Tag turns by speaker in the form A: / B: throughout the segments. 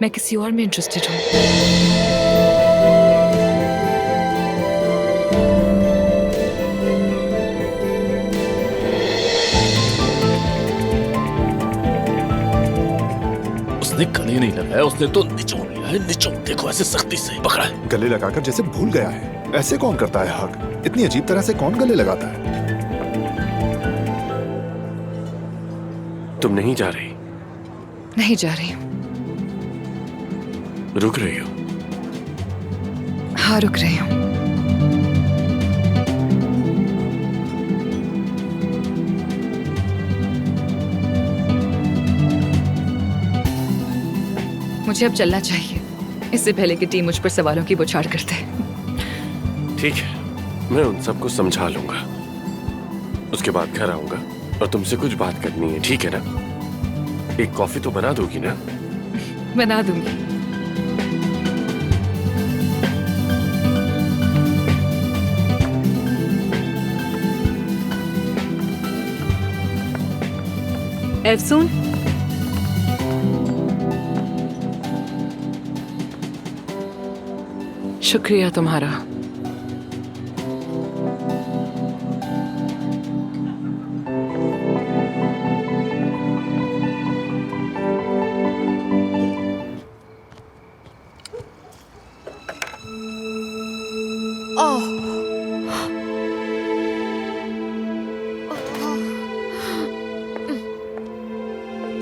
A: मैं किसी और में इंटरेस्टेड हूँ।
B: उसने गले नहीं लगाया, उसने तो निचोड़ लिया है। निचोड़ देखो, ऐसे सख्ती से पकड़ा है।
C: गले लगाकर जैसे भूल गया है। ऐसे कौन करता है हक? इतनी अजीब तरह से कौन गले लगाता है?
D: तुम नहीं जा रही?
A: नहीं जा रही हूँ।
D: रुक रही हो?
A: हाँ, रुक रही हूँ। मुझे अब चलना चाहिए, इससे पहले कि टीम मुझ पर सवालों की बौछार कर दे।
D: ठीक है, मैं उन सबको समझा लूंगा। उसके बाद घर आऊंगा और तुमसे कुछ बात करनी है, ठीक है ना? एक कॉफी तो बना दोगी ना?
A: बना दूंगी।
E: एफसून, शुक्रिया तुम्हारा।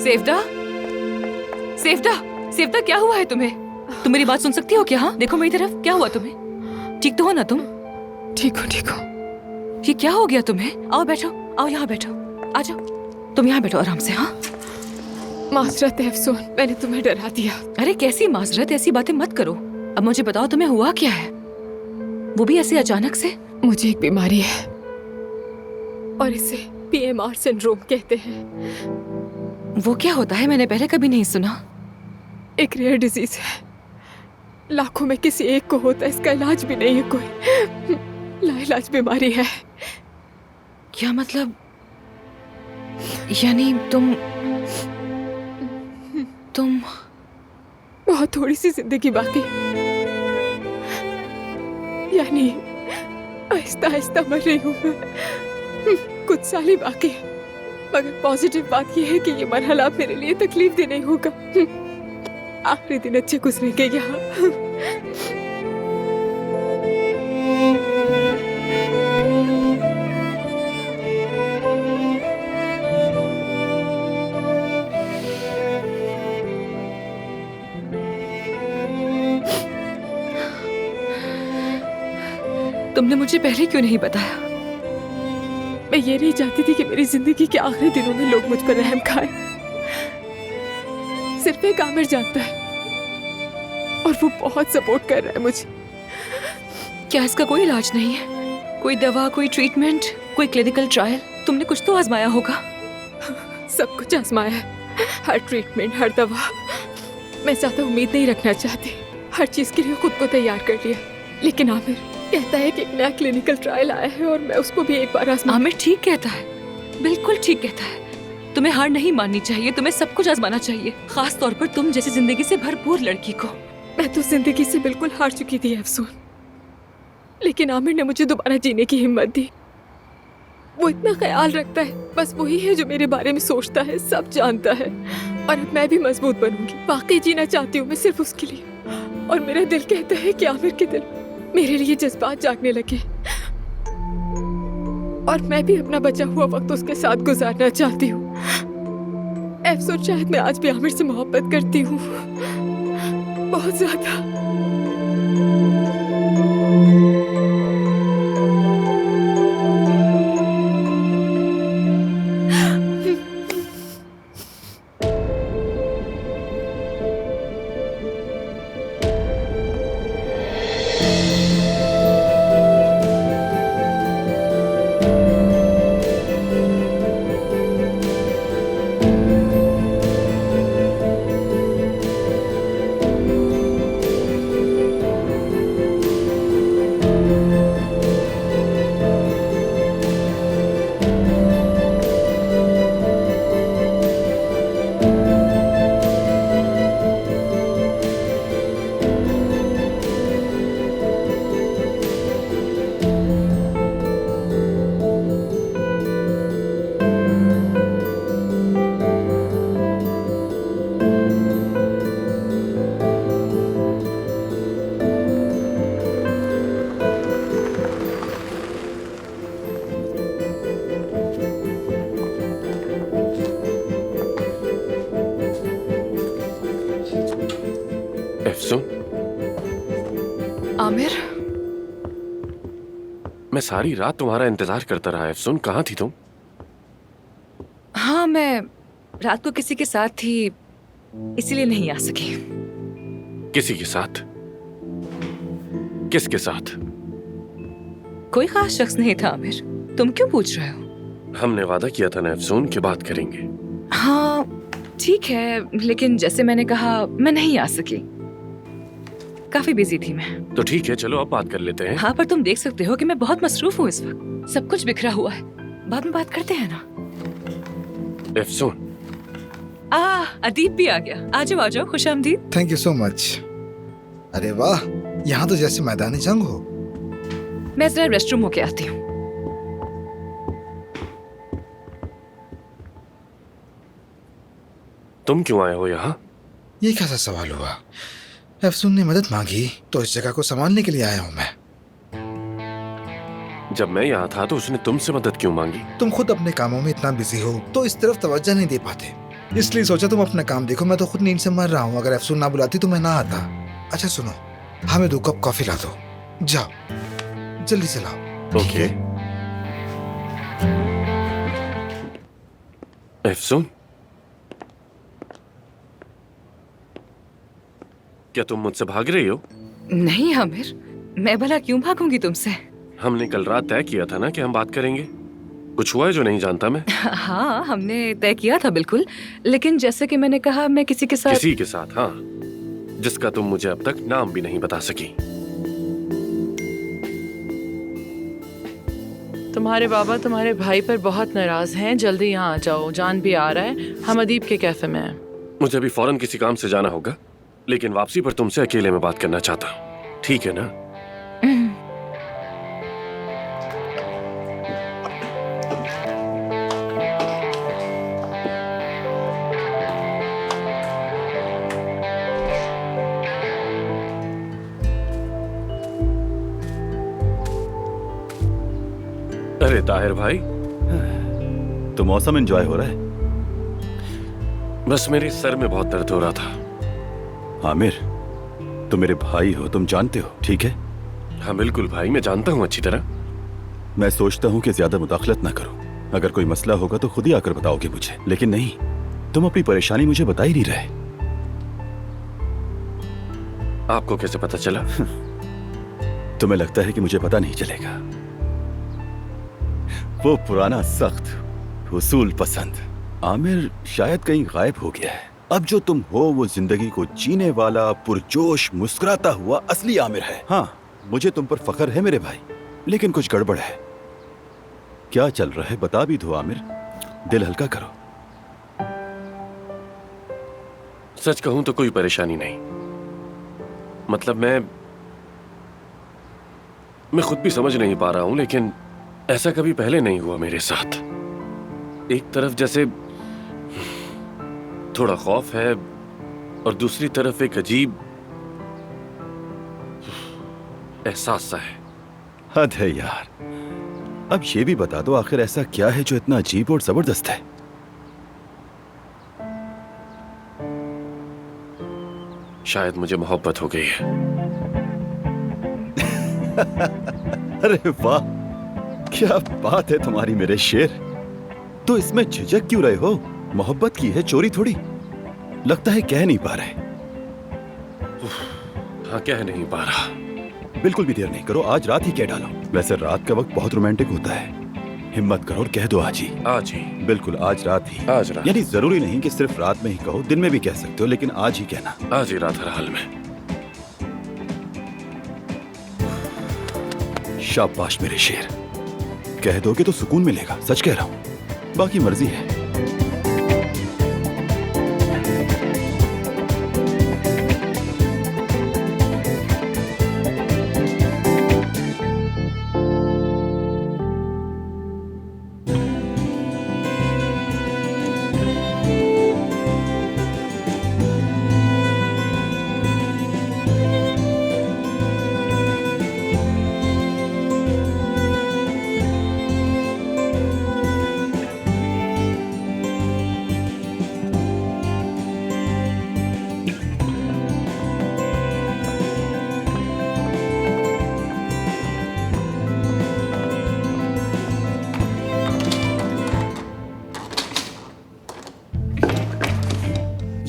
A: सेफ्टा, सेफ्टा, सेफ्टा, क्या हुआ है तुम्हें? तुम मेरी बात सुन सकती हो क्या? हाँ, देखो मेरी तरफ। क्या हुआ तुम्हें? ठीक तो हो ना तुम?
E: ठीक हो, ठीक हो।
A: ये क्या हो गया तुम्हें? आओ बैठो, आओ यहाँ बैठो, आ जाओ। तुम यहाँ बैठो आराम से। हाँ,
E: माजरत है अफसून, मैंने तुम्हें डरा दिया।
A: अरे कैसी माजरत, ऐसी बातें मत करो। अब मुझे बताओ तुम्हें हुआ क्या है, वो भी ऐसे अचानक से?
E: मुझे एक बीमारी है और इसे PMR सिंड्रोम कहते हैं।
A: वो क्या होता है? मैंने पहले कभी नहीं सुना।
E: एक रेयर डिजीज है, लाखों में किसी एक को होता है। इसका इलाज भी नहीं है कोई, लाइलाज बीमारी है।
A: क्या मतलब? यानी तुम
E: बहुत थोड़ी सी जिंदगी बाकी, यानी आहिस्ता आहिस्ता मर रही हूँ मैं। कुछ साल ही बाकी है, मगर पॉजिटिव बात यह है कि ये मरहला मेरे लिए तकलीफ दे नहीं होगा। आखिरी दिन अच्छे गुजरेंगे यहाँ।
A: तुमने मुझे पहले क्यों नहीं बताया?
E: मैं ये नहीं चाहती थी कि मेरी जिंदगी के आखिरी दिनों में लोग मुझ पर रहम खाएं। सिर्फ एक आमिर जानता है और वो बहुत सपोर्ट कर रहा है मुझे।
A: क्या इसका कोई इलाज नहीं है? कोई दवा, कोई ट्रीटमेंट, कोई क्लिनिकल ट्रायल? तुमने कुछ तो आजमाया होगा।
E: सब कुछ आजमाया है, हर ट्रीटमेंट, हर दवा। मैं ज्यादा उम्मीद नहीं रखना चाहती, हर चीज के लिए खुद को तैयार कर लिया। लेकिन आमिर कहता है कि एक नया क्लिनिकल ट्रायल आया है और मैं उसको भी एक बार आजमा।
A: आमिर ठीक कहता है, बिल्कुल ठीक कहता है। तुम्हें हार नहीं माननी चाहिए, तुम्हें सब कुछ आजमाना चाहिए, खास तौर पर तुम जैसी जिंदगी से भरपूर लड़की को।
E: मैं तो जिंदगी से बिल्कुल हार चुकी थी अफसून, लेकिन आमिर ने मुझे दोबारा जीने की हिम्मत दी। वो इतना ख्याल रखता है, बस वही है जो मेरे बारे में सोचता है, सब जानता है। और अब मैं भी मजबूत बनूंगी, वाकई जीना चाहती हूँ मैं सिर्फ उसके लिए। और मेरा दिल कहता है कि आमिर के दिल मेरे लिए जज्बात जागने लगे और मैं भी अपना बचा हुआ वक्त उसके साथ गुजारना चाहती हूँ। अफसोस शायद मैं आज भी आमिर से मोहब्बत करती हूँ, बहुत ज्यादा।
D: अफसून,
A: आमिर,
D: मैं सारी रात तुम्हारा इंतजार करता रहा। अफसून, कहाँ थी तुम?
A: हाँ मैं रात को किसी के साथ थी, इसीलिए नहीं आ सकी।
D: किसी के साथ? किसके साथ?
A: कोई खास शख्स नहीं था आमिर, तुम क्यों पूछ रहे हो?
D: हमने वादा किया था ना अफसून कि बात करेंगे।
A: हाँ ठीक है, लेकिन जैसे मैंने कहा मैं नहीं आ सकी, काफी बिजी थी मैं।
D: तो ठीक है, चलो अब बात कर लेते हैं।
A: हाँ पर तुम देख सकते हो कि मैं बहुत मसरूफ हूँ इस वक्त, सब कुछ बिखरा हुआ है। बाद में बात करते हैं ना।
D: अफसून,
A: अदीब भी आ गया। आ जाओ, खुशामदीद।
F: Thank you so much. अरे वाह, यहाँ तो जैसे मैदानी जंग हो।
A: मैं जरा रेस्टरूम होके आती हूँ।
D: तुम क्यों आए हो यहाँ?
F: ये कैसा सवाल हुआ? अफसून ने मदद मांगी तो इस जगह को संभालने के लिए आया हूँ मैं।
D: जब मैं यहाँ था तो उसने तुमसे मदद क्यों मांगी?
F: तुम खुद अपने कामों में इतना बिजी हो तो इस तरफ तवज्जो नहीं दे पाते, इसलिए सोचा तुम अपना काम देखो। मैं तो खुद नींद से मर रहा हूँ, अगर अफसून ना बुलाती तो मैं ना आता। अच्छा सुनो, हमें 2 कप कॉफी ला दो। जाओ जल्दी से लाओ।
D: ओके। अफसून, क्या तुम मुझसे भाग रही हो?
A: नहीं आमिर, मैं भला क्यों भागूंगी तुमसे?
D: हमने कल रात तय किया था ना कि हम बात करेंगे। कुछ हुआ है जो नहीं जानता मैं?
A: हाँ हमने तय किया था बिल्कुल, लेकिन जैसे कि मैंने कहा मैं किसी के साथ।
D: किसी के साथ? हाँ, जिसका तुम मुझे अब तक नाम भी नहीं बता सकी।
G: तुम्हारे बाबा तुम्हारे भाई पर बहुत नाराज हैं। जल्दी यहाँ आ जाओ, जान भी आ रहा है। हम अदीब के कैफे में हैं।
D: मुझे अभी फौरन किसी काम से जाना होगा, लेकिन वापसी पर तुमसे अकेले में बात करना चाहता हूँ, ठीक है ना? अरे ताहिर भाई,
B: तो मौसम एंजॉय हो रहा है?
D: बस मेरे सर में बहुत दर्द हो रहा था।
B: आमिर, तुम मेरे भाई हो, तुम जानते हो, ठीक है?
D: हाँ बिल्कुल भाई, मैं जानता हूँ अच्छी तरह।
B: मैं सोचता हूँ कि ज्यादा मुदाखलत ना करो। अगर कोई मसला होगा तो खुद ही आकर बताओगे मुझे, लेकिन नहीं, तुम अपनी परेशानी मुझे बता ही नहीं रहे।
D: आपको कैसे पता चला?
B: तुम्हें लगता है कि मुझे पता नहीं चलेगा? वो पुराना सख्त उसूल पसंद आमिर शायद कहीं गायब हो गया है। अब जो तुम हो वो जिंदगी को जीने वाला, पुरजोश, मुस्कुराता हुआ असली आमिर है। हाँ, मुझे तुम पर फख्र है मेरे भाई, लेकिन कुछ गड़बड़ है। क्या चल रहा है बता भी दो आमिर, दिल हल्का करो।
D: सच कहूं तो कोई परेशानी नहीं। मतलब मैं खुद भी समझ नहीं पा रहा हूं, लेकिन ऐसा कभी पहले नहीं हुआ मेरे साथ। एक तरफ जैसे थोड़ा खौफ है और दूसरी तरफ एक अजीब एहसास सा है।
B: हद है यार। अब ये भी बता दो आखिर ऐसा क्या है जो इतना अजीब और जबरदस्त है?
D: शायद मुझे मोहब्बत हो गई है।
B: अरे वाह, क्या बात है तुम्हारी मेरे शेर। तो इसमें झिझक क्यों रहे हो? मोहब्बत की है, चोरी थोड़ी। लगता है कह नहीं पा रहे।
D: हाँ, कह नहीं पा रहा।
B: बिल्कुल भी देर नहीं करो, आज रात ही कह डालो। वैसे रात का वक्त बहुत रोमांटिक होता है। हिम्मत करो और कह दो आज ही।
D: आज ही?
B: बिल्कुल आज रात ही।
D: आज रात?
B: यानी जरूरी नहीं कि सिर्फ रात में ही कहो, दिन में भी कह सकते हो, लेकिन आज ही कहना।
D: आज ही रात हर हाल में।
B: शाबाश मेरे शेर, कह दोगे तो सुकून मिलेगा, सच कह रहा हूं। बाकी मर्जी है।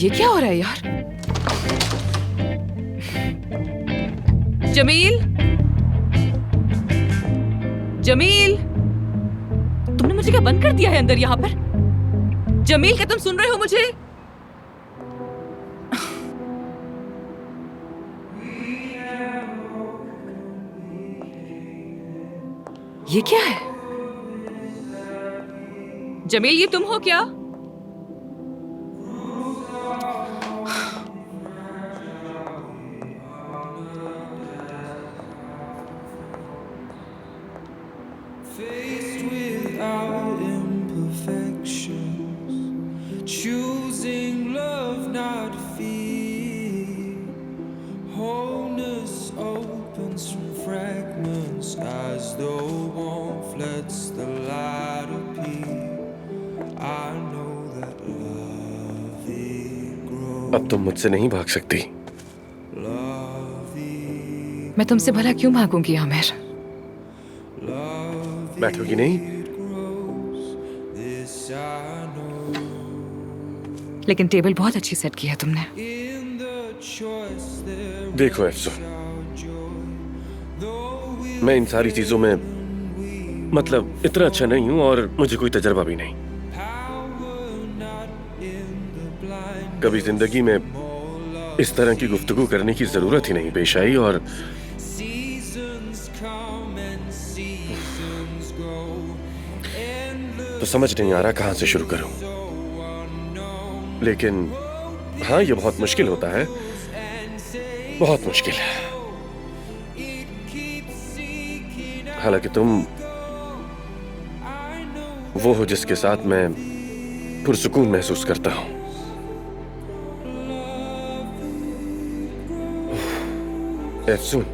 A: ये क्या हो रहा है यार? जमील, जमील, तुमने मुझे क्या बंद कर दिया है अंदर यहाँ पर? जमील, क्या तुम सुन रहे हो मुझे? ये क्या है? जमील, ये तुम हो क्या?
H: Faced with our imperfections, choosing love, not fear. Wholeness opens from fragments as though warmth lets the light appear. I know that love it grows.
D: अब तुम मुझसे नहीं भाग सकती।
A: मैं तुमसे भला क्यों भागूंगी आमिर?
D: बैठोगी नहीं?
A: लेकिन टेबल बहुत अच्छी सेट की है तुमने।
D: देखो अफसोस, मैं इन सारी चीजों में मतलब इतना अच्छा नहीं हूं और मुझे कोई तजर्बा भी नहीं। कभी जिंदगी में इस तरह की गुफ्तगू करने की जरूरत ही नहीं पेश आई और तो समझ नहीं आ रहा कहां से शुरू करूं। लेकिन हाँ, ये बहुत मुश्किल होता है, बहुत मुश्किल है। हालांकि तुम वो हो जिसके साथ मैं पुरसुकून महसूस करता हूं। अफसून,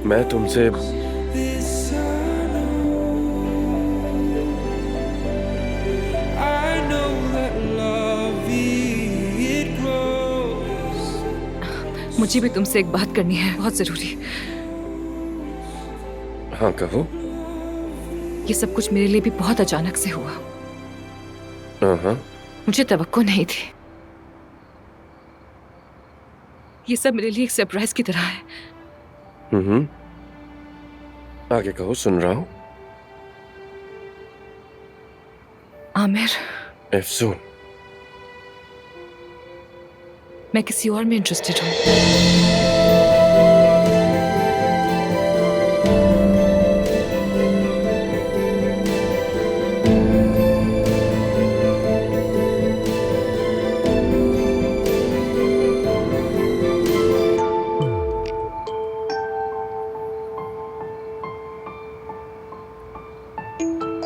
D: मैं तुमसे
A: मुझे भी तुमसे एक बात करनी है, बहुत जरूरी।
D: हाँ कहो।
A: ये सब कुछ मेरे लिए भी बहुत अचानक से हुआ।
D: हाँ,
A: मुझे तवक्को नहीं थी। ये सब मेरे लिए एक सरप्राइज की तरह है।
D: आगे कहो, सुन रहा हूं।
A: आमिर,
D: अफसून,
A: मैं किसी और में इंटरेस्टेड हूँ।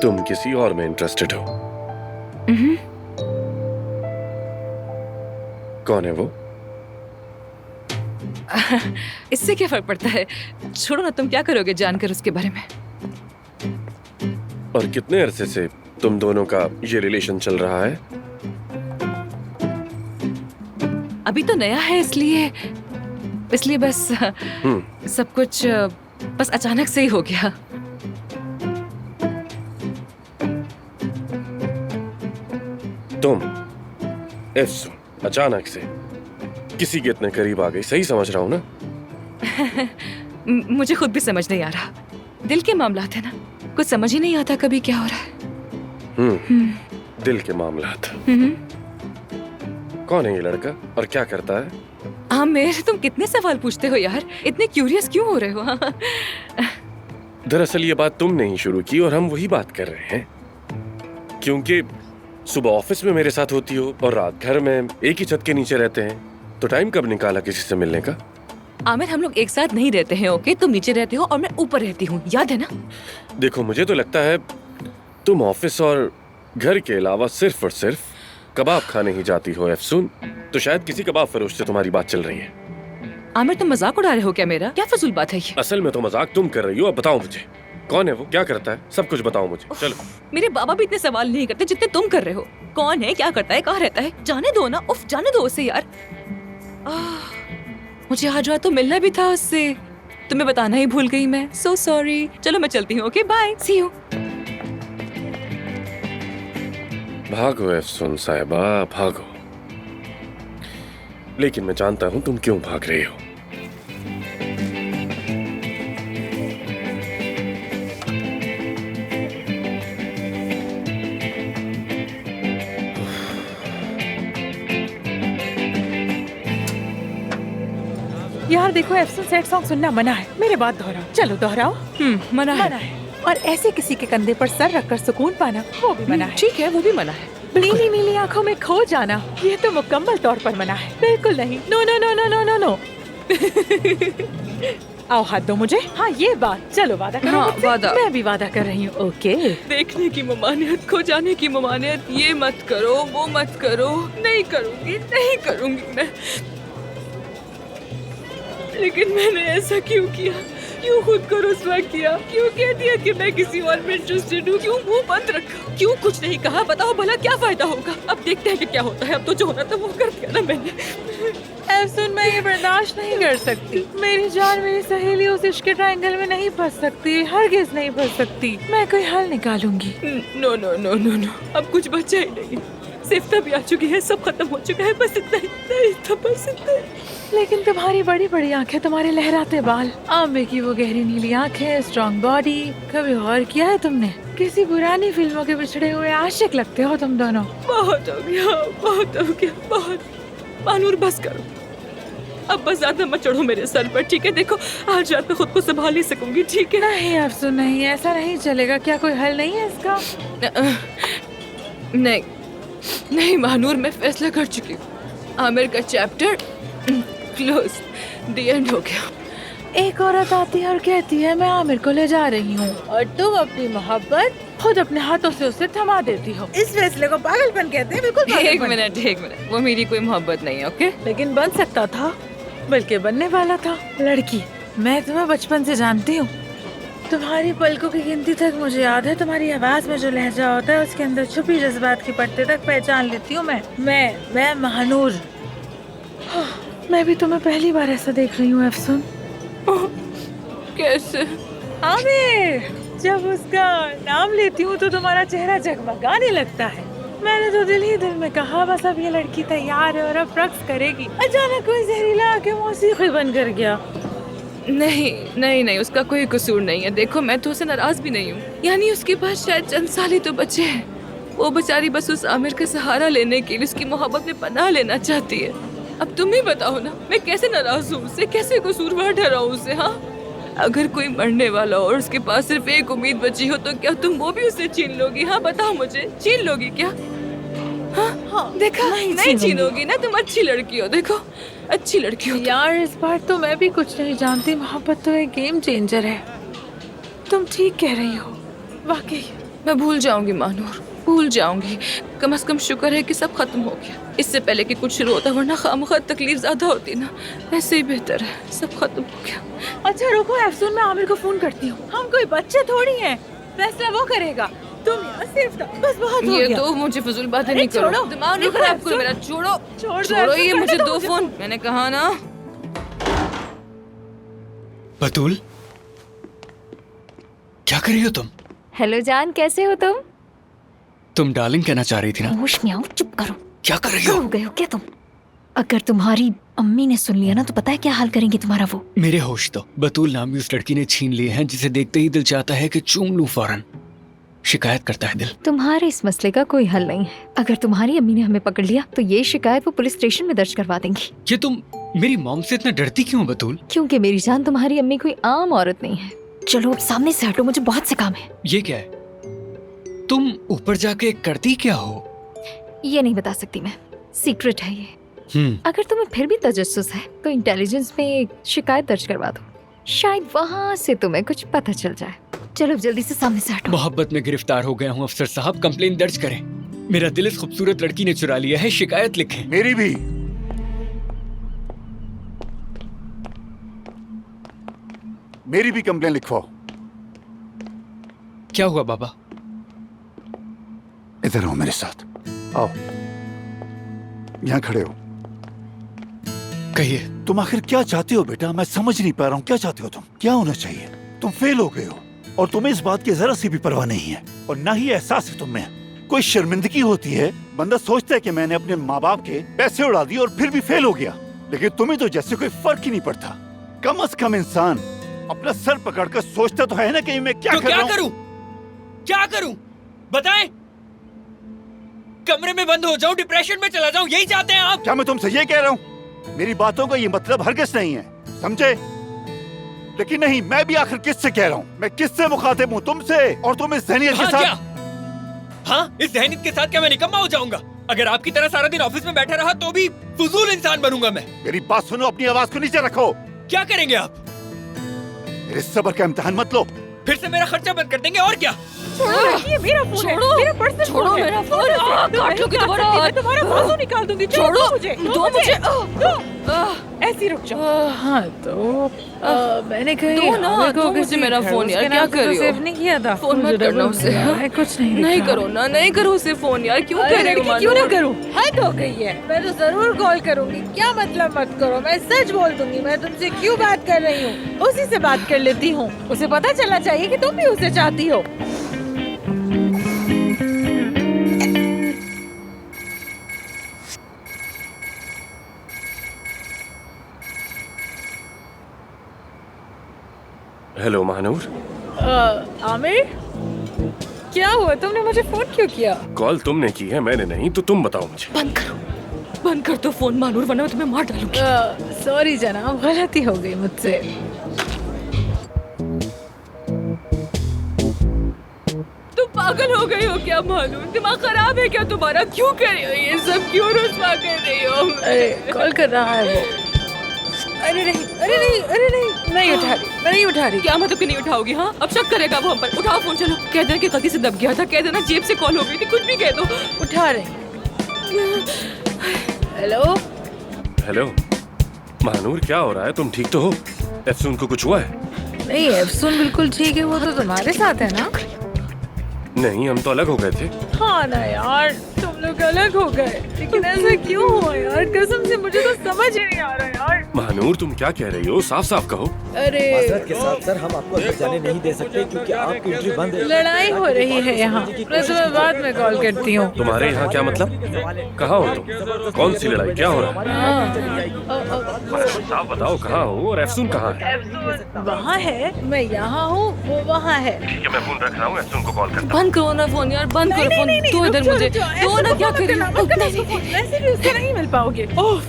D: तुम किसी और में इंटरेस्टेड हो? कौन है वो?
A: इससे क्या फर्क पड़ता है? छोड़ो ना, तुम क्या करोगे जानकर उसके बारे में?
D: और कितने अरसे से तुम दोनों का ये रिलेशन चल रहा है?
A: अभी तो नया है, इसलिए बस सब कुछ बस अचानक से ही हो गया।
D: तुम अफसून अचानक से किसी के इतने करीब आ गई, सही समझ रहा हूं ना?
A: मुझे खुद भी समझ नहीं आ रहा। दिल के मामलात है ना, कुछ समझ ही नहीं आता कभी क्या हो रहा है।
D: दिल के मामलात। कौन है ये लड़का और क्या करता है?
A: आमिर, तुम कितने सवाल पूछते हो यार, इतने क्यूरियस क्यों हो रहे हो?
D: दरअसल ये बात तुमने ही शुरू की और हम वही बात कर रहे हैं। क्योंकि सुबह ऑफिस में मेरे साथ होती हो और रात घर में एक ही छत के नीचे रहते हैं, तो टाइम कब निकाला किसी से मिलने का?
A: आमिर, हम लोग एक साथ नहीं रहते हैं, ओके? तुम नीचे रहते हो और मैं ऊपर रहती हूँ, याद है ना?
D: देखो, मुझे तो लगता है तुम ऑफिस और घर के अलावा सिर्फ और सिर्फ कबाब खाने ही जाती हो अफसून। तो शायद किसी कबाब फरोश से तुम्हारी बात चल रही है।
A: आमिर, तुम मजाक उड़ा रहे हो क्या मेरा? क्या फजूल बात है ये?
D: असल में तो मजाक तुम कर रही हो। अब बताओ मुझे, कौन है वो, क्या करता है, सब कुछ बताओ मुझे। चलो।
A: मेरे बाबा भी इतने सवाल नहीं करते जितने तुम कर रहे हो। कौन है, क्या करता है, कहाँ रहता है? जाने दो ना, उफ, जाने दो उसे यार। मुझे आज रात तो मिलना भी था उससे, तुम्हें बताना ही भूल गई मैं। So sorry. चलो मैं चलती हूँ, ओके? Bye, C you.
D: भागो एफसून साहिबा, भागो। लेकिन मैं जानता हूं तुम क्यों भाग रही हो।
G: यार देखो, एफसून सैड सॉन्ग सुनना मना है। मेरे बात दोहराओ, चलो दोहराओ।
A: मना है।
G: मना है। और ऐसे किसी के कंधे पर सर रखकर सुकून पाना, वो भी मना है।
A: ठीक है, वो भी मना है।
G: नीली नीली आंखों में खो जाना, ये तो मुकम्मल तौर पर मना है। बिल्कुल नहीं। No no no no no no no. आओ हाथ दो मुझे। हाँ ये बात, चलो वादा करो
A: हाँ,
G: मुझसे।
A: वादा।
G: मैं भी वादा कर रही हूँ। ओके।
A: देखने की ममानियत, खो जाने की ममानियत, ये मत करो, वो मत करो। नहीं करूंगी, नहीं करूंगी मैं। लेकिन मैंने ऐसा क्यों किया? क्यों खुद को रुस्वा किया? क्यों कह दिया कि मैं किसी और में इंटरेस्टेड हूँ? क्यों मुंह बंद रखा? क्यों कुछ नहीं कहा? बताओ भला क्या फायदा होगा? अब देखते हैं कि क्या होता है। अब तो जो होना था वो कर दिया ना मैंने।
G: एफसून, मैं ये बर्दाश्त नहीं कर सकती। मेरी जान, मेरी सहेली उस इश्क के ट्रायंगल में नहीं फंस सकती, हरगिज नहीं फंस सकती। मैं कोई हल निकालूंगी।
A: No no no no no, अब कुछ बचा ही नहीं। सिफ्ता भी आ चुकी है, सब खत्म हो चुका है। बस इतना ही था, बस इतना ही।
G: लेकिन तुम्हारी बड़ी बड़ी आंखें, तुम्हारे लहराते बाल, आंबे की वो गहरी नीली आंखें, स्ट्रॉन्ग बॉडी, कभी गौर किया है तुमने? किसी पुरानी फिल्मों के बिछड़े हुए आशिक लगते हो तुम दोनों।
A: बहुत हो गया, बहुत हो गया, बहुत। मानूर बस करो, अब बस ज्यादा मत चढ़ो मेरे सर पर, ठीक है? देखो आज रात में खुद को संभाल ही सकूंगी, ठीक है?
G: नहीं अफसोस, नहीं, ऐसा नहीं चलेगा। क्या कोई हल नहीं है इसका?
A: नहीं नहीं मानूर, मैं फैसला कर चुकी हूँ। आमिर का चैप्टर क्लोज, द एंड हो गया।
G: एक औरत आती है और कहती है मैं आमिर को ले जा रही हूँ, और तुम अपनी मोहब्बत खुद अपने हाथों से उसे थमा देती हो। इस फैसले को पागलपन कहते हैं। बिल्कुल
A: एक
G: पागलपन।
A: मिनट, वो मेरी कोई मोहब्बत नहीं है, ओके?
G: लेकिन बन सकता था, बल्कि बनने वाला था। लड़की, मैं तुम्हें बचपन से जानती हूँ। तुम्हारी पलकों की गिनती तक मुझे याद है। तुम्हारी आवाज में जो लहजा होता है, उसके अंदर छुपी जज्बात की परतें तक पहचान लेती हूँ मैं महानूर। मैं भी तुम्हें पहली बार ऐसा देख रही हूँ एफसून।
A: कैसे?
G: आमिर, जब उसका नाम लेती हूँ तो तुम्हारा चेहरा जगमगाने लगता है। मैंने तो दिल ही दिल में कहा बस अब ये लड़की तैयार है और अब रक्स करेगी। अचानक कोई जहरीला आके मौसीकी बन कर गया।
A: नहीं नहीं नहीं, उसका कोई कसूर नहीं है। देखो मैं तो उसे नाराज भी नहीं हूँ। यानी उसके पास शायद चंद साल ही तो बचे हैं। वो बेचारी बस उस आमिर का सहारा लेने के लिए उसकी मोहब्बत में पनाह लेना चाहती है। अब तुम ही बताओ ना, मैं कैसे नाराज हूँ उससे, कैसे कसूरवार ठहराऊं उसे? हाँ, अगर कोई मरने वाला हो और उसके पास सिर्फ एक उम्मीद बची हो तो क्या तुम वो भी उसे छीन लोगी? हाँ बताओ मुझे, छीन लोगी क्या? हाँ, देखा, नहीं छीनोगी ना, तुम अच्छी लड़की हो। देखो अच्छी लड़की हो।
G: यार इस बार तो मैं भी कुछ नहीं जानती। मोहब्बत तो एक गेम चेंजर है। तुम ठीक कह रही हो, वाकई।
A: मैं भूल जाऊंगी मानूर, भूल जाऊंगी। कम से कम शुक्र है कि सब खत्म हो गया, इससे पहले कि कुछ शुरू होता, वरना खामखा तकलीफ ज्यादा होती ना। ऐसे ही बेहतर है, सब खत्म हो गया।
G: अच्छा रुको एफसून, मैं आमिर को फोन करती हूँ। हम कोई बच्चे थोड़ी हैं, फैसला वो करेगा। तुम यहाँ सिर्फ बस बहुत हो
A: ये
G: गया।
A: तो मुझे फजूल बातें नहीं करो,
G: छोड़ो,
A: दिमाग नहीं
G: रुको
A: खराब
G: एफसून।
A: करो मेरा। छोड़ो
G: छोड़ दो
A: छोड़ो,
G: एफसून,
A: ये
G: करने
A: मुझे
G: दो
A: दो
G: मुझे।
A: फोन, मैंने कहा ना।
I: बतूल, क्या कर रही हो तुम?
J: हेलो जान, कैसे हो तुम?
I: तुम डार्लिंग कहना चाह रही थी ना?
J: होश में आओ, चुप करो।
I: क्या कर रही हो?
J: हो गए हो क्या तुम? अगर तुम्हारी अम्मी ने सुन लिया ना तो पता है क्या हाल करेंगे तुम्हारा वो?
I: मेरे होश तो बतूल नामी उस लड़की ने छीन लिए हैं जिसे देखते ही दिल चाहता है कि चूम लूं फौरन। शिकायत करता है दिल।
J: तुम्हारे इस मसले का कोई हल नहीं है। अगर तुम्हारी अम्मी ने हमें पकड़ लिया तो ये शिकायत वो पुलिस स्टेशन में दर्ज करवा देंगी।
I: ये तुम मेरी मॉम से इतना डरती क्यों बतूल?
J: क्योंकि मेरी जान, तुम्हारी अम्मी कोई आम औरत नहीं है। चलो अब सामने से हटो, मुझे बहुत से काम है।
I: ये क्या है? तुम ऊपर जाके करती क्या हो?
J: ये नहीं बता सकती मैं, सीक्रेट है ये। अगर तुम्हें फिर भी तजस्सुस है तो इंटेलिजेंस में एक शिकायत दर्ज करवा दो, शायद वहाँ से तुम्हें कुछ पता चल जाए। चलो जल्दी से सामने से हटो।
I: मोहब्बत में गिरफ्तार हो गया हूँ अफसर साहब, कंप्लेन दर्ज करें। मेरा दिल इस खूबसूरत लड़की ने चुरा लिया है, शिकायत लिखें।
C: मेरी भी। मेरी भी कंप्लेन लिखवाओ।
I: क्या हुआ बाबा?
C: इधर आओ मेरे साथ, आओ। यहाँ खड़े हो।
I: कहिए।
C: तुम आखिर क्या चाहते हो बेटा? मैं समझ नहीं पा रहा हूँ, क्या चाहते हो तुम? क्या होना चाहिए? तुम फेल हो गए हो और तुम्हें इस बात की जरा सी भी परवाह नहीं है और ना ही एहसास है तुम्हें कोई शर्मिंदगी होती है? बंदा सोचता है कि मैंने अपने माँ बाप के पैसे उड़ा दिए और फिर भी फेल हो गया, लेकिन तुम्हें तो जैसे कोई फर्क ही नहीं पड़ता। कम से कम इंसान अपना सर पकड़कर सोचता तो है ना कि मैं क्या
I: तो
C: कर
I: क्या
C: रहा हूँ?
I: करूं? क्या करूं? बताएं। कमरे में बंद हो जाऊं, डिप्रेशन में चला जाऊं, यही चाहते हैं आप?
C: क्या मैं तुमसे ये कह रहा हूँ? मेरी बातों का ये मतलब हरगिज़ नहीं है, समझे? लेकिन नहीं, मैं भी आखिर किससे कह रहा हूँ? मैं किससे मुखातिब हूँ? तुमसे। और तुम इस ज़हनियत के साथ।
I: क्या? हाँ, इस ज़हनियत के साथ क्या मैं निकम्मा हो जाऊंगा? अगर आपकी तरह सारा दिन ऑफिस में बैठा रहा तो भी फजूल इंसान बनूंगा मैं।
C: मेरी बात सुनो, अपनी आवाज को नीचे रखो।
I: क्या करेंगे आप?
C: मेरे सब्र का इम्तिहान मत लो।
I: फिर से मेरा खर्चा बंद कर देंगे और क्या?
E: ये मेरा फोन है, मेरा पर्सनल फोन है।
A: मेरा फोन। काट लोगी तुम्हारा हाथ।
E: तुम्हारा बाजू निकाल दूंगी।
A: छोड़ो
E: मुझे,
A: दो मुझे।
E: ऐसी रुक जाओ।
G: हाँ तो मैंने कही
A: दो ना,
G: मेरे को
A: दो मुझे
G: किसी
A: मेरा
G: घर,
A: फोन यार,
G: उसके
A: क्या
G: नाम से
A: कर
G: तो
A: रही हो?
G: सेव नहीं किया था।
A: फोन
G: मुझे
A: मत करना
G: डबल
A: उसे।
G: मिला है, कुछ नहीं
A: नहीं
G: दिखा।
A: करो ना, नहीं करो उसे फोन यार, क्यों
G: अरे
A: कर रही हो
G: लड़की, क्यों ना
A: मानूर?
G: करूं? हद हो गई है। मैं तो जरूर कॉल करूंगी। क्या मतलब मत करो? मैं सच बोल दूंगी। मैं तुमसे क्यों बात कर रही हूँ, उसी से बात कर लेती हूँ। उसे पता चलना चाहिए कि तुम भी उसे चाहती हो।
D: हेलो महानूर।
G: आमिर, क्या हुआ? तुमने मुझे फोन क्यों किया?
D: कॉल तुमने की है, मैंने नहीं, तो तुम बताओ मुझे।
A: बंद कर दो फोन मानूर, वरना मैं तुम्हें मार डालूंगी।
G: सॉरी जनाब, गलती हो गई मुझसे।
A: तुम पागल हो गई हो क्या मानूर? दिमाग खराब है क्या तुम्हारा? क्यों कर रही हो ये सब? क्यों रुस्वा कर रही हो?
G: अरे कॉल कर रहा है वो। अरे नहीं, अरे नहीं, अरे नहीं, नहीं उठा रही, मैं नहीं उठा रही।
A: क्या मतलब कि नहीं उठाओगी? हाँ, अब शक करेगा वो हम पर। उठाओ फोन, चलो। कह देना कि गलती से दब गया था, कह देना जेब से कॉल हो गई थी, कुछ भी कह दो।
G: उठा रही। हेलो
D: हेलो महानूर, क्या हो रहा है? तुम ठीक तो हो? एफसून को कुछ हुआ है?
G: नहीं, एफसून बिल्कुल ठीक है। वो तो तुम्हारे साथ है ना?
D: नहीं, हम तो अलग हो गए थे।
G: हाँ ना यार, तुम लोग अलग हो गए, लेकिन ऐसा क्यों हुआ यार? कसम से मुझे तो समझ ही नहीं आ रहा यार।
D: महानूर, तुम क्या कह रही हो? साफ साफ कहो।
G: अरे
K: माजरत के साथ सर, हम आपको अंदर जाने नहीं दे सकते क्योंकि आपकी एंट्री बंद है।
G: लड़ाई हो रही है यहाँ। मैं तुम्हें बाद में कॉल करती हूँ।
D: तुम्हारे यहाँ क्या मतलब? कहाँ हो तुम? कौन सी लड़ाई? क्या हो रहा है? साफ बताओ, कहाँ हो और एफसून कहाँ है?
G: वहाँ है, मैं यहाँ हूँ, वो वहाँ है।
D: ठीक है, मैं फोन रख रहा हूँ, एफसून को कॉल करता हूँ।
A: बंद करो ना फोन यार, बंद करो फोन। दो इधर मुझे, दो ना। क्या कर रही हो?
G: वैसे भी उससे नहीं मिल पाओगे। ओफ,